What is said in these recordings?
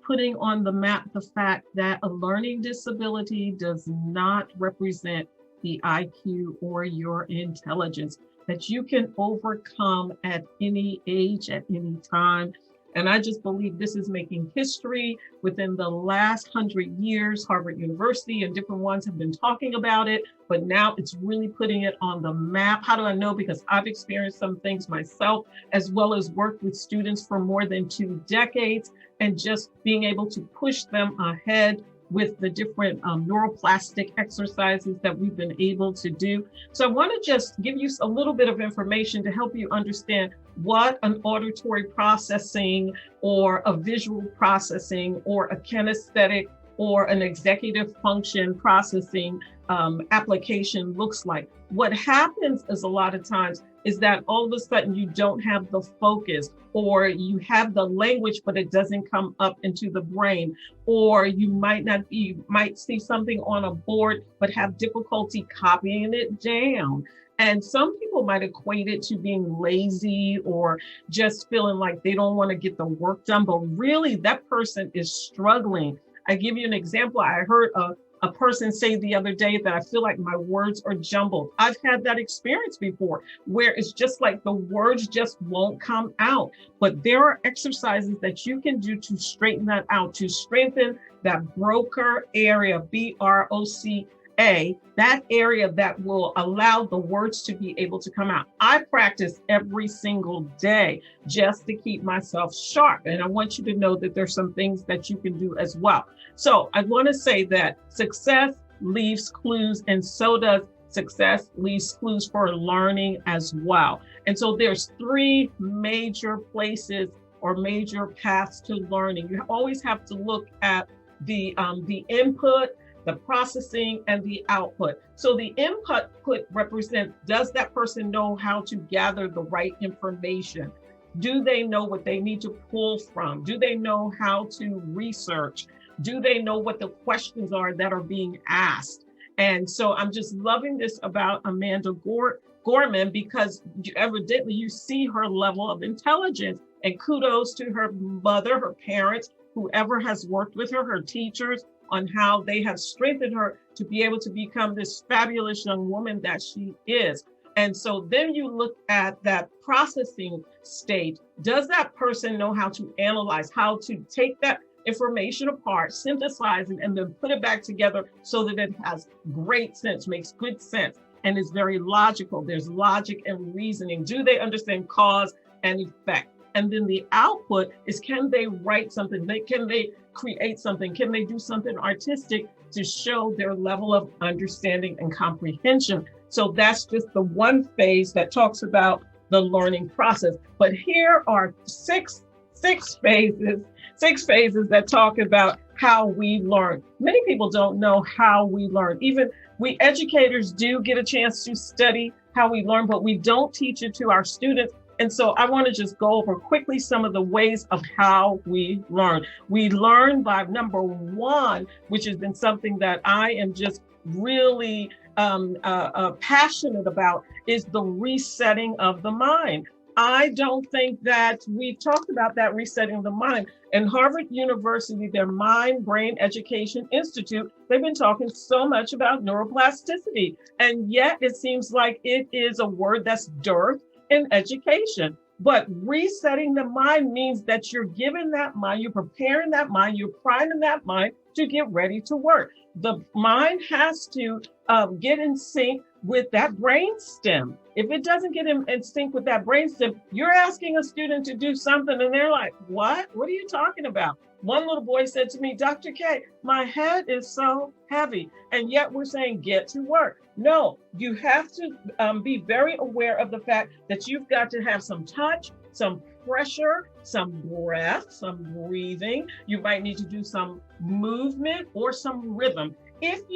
putting on the map the fact that a learning disability does not represent the IQ or your intelligence, that you can overcome at any age, at any time. And I just believe this is making history within the last 100 years. Harvard University and different ones have been talking about it, but now it's really putting it on the map. How do I know? Because I've experienced some things myself, as well as worked with students for more than 2 decades, and just being able to push them ahead with the different neuroplastic exercises that we've been able to do. So I want to just give you a little bit of information to help you understand what an auditory processing or a visual processing or a kinesthetic or an executive function processing application looks like. What happens is a lot of times is that all of a sudden you don't have the focus, or you have the language, but it doesn't come up into the brain, or you might see something on a board, but have difficulty copying it down. And some people might equate it to being lazy or just feeling like they don't want to get the work done, but really that person is struggling. I give you an example. I heard a person say the other day that I feel like my words are jumbled. I've had that experience before where it's just like the words just won't come out. But there are exercises that you can do to straighten that out, to strengthen that Broca area, BROCA, that area that will allow the words to be able to come out. I practice every single day just to keep myself sharp. And I want you to know that there's some things that you can do as well. So I want to say that success leaves clues, and so does success leaves clues for learning as well. And so there's 3 major places or major paths to learning. You always have to look at the input, the processing, and the output. So the input represents, does that person know how to gather the right information? Do they know what they need to pull from? Do they know how to research? Do they know what the questions are that are being asked? And so I'm just loving this about Amanda Gorman, because evidently you see her level of intelligence, and kudos to her mother, her parents, whoever has worked with her, her teachers, on how they have strengthened her to be able to become this fabulous young woman that she is. And so then you look at that processing stage. Does that person know how to analyze, how to take that information apart, synthesize it, and then put it back together so that it has great sense, makes good sense, and is very logical? There's logic and reasoning. Do they understand cause and effect? And then the output is, can they write something? Can they create something? Can they do something artistic to show their level of understanding and comprehension? So that's just the one phase that talks about the learning process. But here are six phases that talk about how we learn. Many people don't know how we learn. Even we educators do get a chance to study how we learn, but we don't teach it to our students. And so I want to just go over quickly some of the ways of how we learn. We learn by, number one, which has been something that I am just really passionate about, is the resetting of the mind. I don't think that we've talked about that resetting of the mind. In Harvard University, their Mind Brain Education Institute, they've been talking so much about neuroplasticity. And yet it seems like it is a word that's dearth in education. But resetting the mind means that you're giving that mind, you're preparing that mind, you're priming that mind to get ready to work. The mind has to get in sync with that brain stem. If it doesn't get in sync with that brain stem, you're asking a student to do something and they're like, what? What are you talking about? One little boy said to me, Dr. K, my head is so heavy. And yet we're saying, get to work. No, you have to be very aware of the fact that you've got to have some touch, some pressure, some breath, some breathing. You might need to do some movement or some rhythm.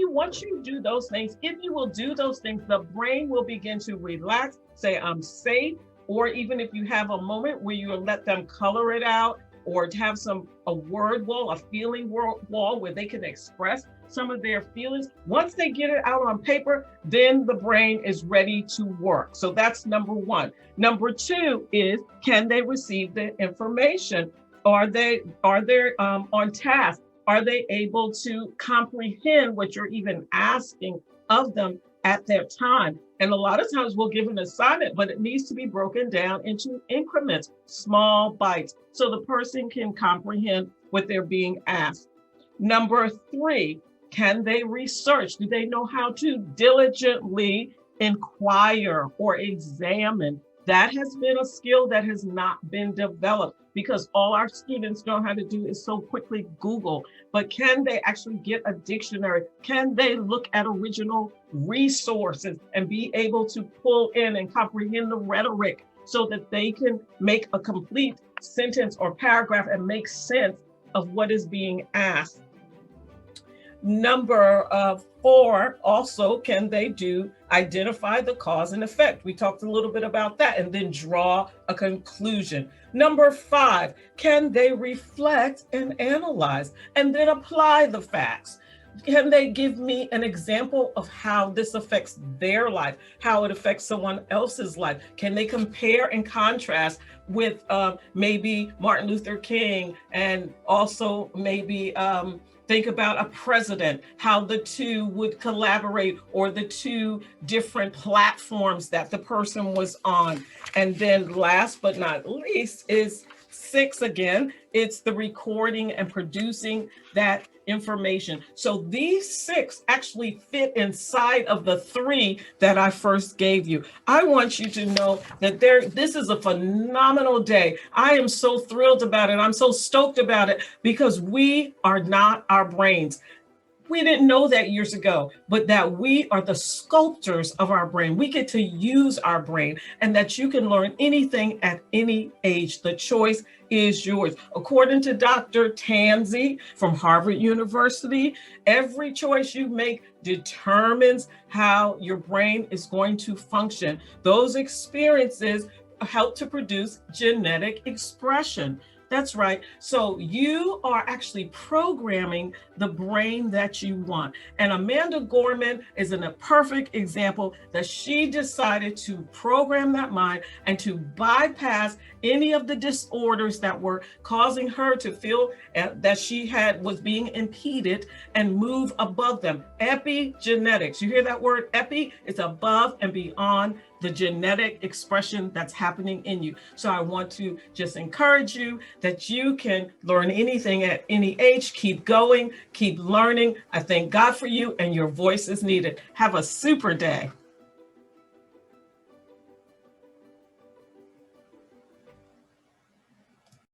Once you do those things, if you will do those things, the brain will begin to relax, say, I'm safe. Or even if you have a moment where you let them color it out, or to have a word wall, a feeling wall where they can express some of their feelings. Once they get it out on paper, then the brain is ready to work. So that's number one. Number two is, can they receive the information? Are they on task? Are they able to comprehend what you're even asking of them at that time? And a lot of times we'll give an assignment, but it needs to be broken down into increments, small bites, so the person can comprehend what they're being asked. Number three, can they research? Do they know how to diligently inquire or examine? That has been a skill that has not been developed because all our students know how to do is so quickly Google. But can they actually get a dictionary? Can they look at original resources and be able to pull in and comprehend the rhetoric so that they can make a complete sentence or paragraph and make sense of what is being asked? Number four, also, can they identify the cause and effect? We talked a little bit about that, and then draw a conclusion. Number five, can they reflect and analyze and then apply the facts? Can they give me an example of how this affects their life, how it affects someone else's life? Can they compare and contrast with maybe Martin Luther King, and also maybe think about a president, how the two would collaborate, or the two different platforms that the person was on. And then last but not least is six again, it's the recording and producing that information. So these six actually fit inside of the three that I first gave you. I want you to know that this is a phenomenal day. I am so thrilled about it. I'm so stoked about it because we are not our brains. We didn't know that years ago, but that we are the sculptors of our brain. We get to use our brain, and that you can learn anything at any age. The choice is yours. According to Dr. Tanzi from Harvard University, every choice you make determines how your brain is going to function. Those experiences help to produce genetic expression. That's right. So you are actually programming the brain that you want. And Amanda Gorman is a perfect example that she decided to program that mind and to bypass any of the disorders that were causing her to feel that she was being impeded, and move above them. Epigenetics. You hear that word epi? It's above and beyond the genetic expression that's happening in you. So I want to just encourage you that you can learn anything at any age. Keep going, keep learning. I thank God for you, and your voice is needed. Have a super day.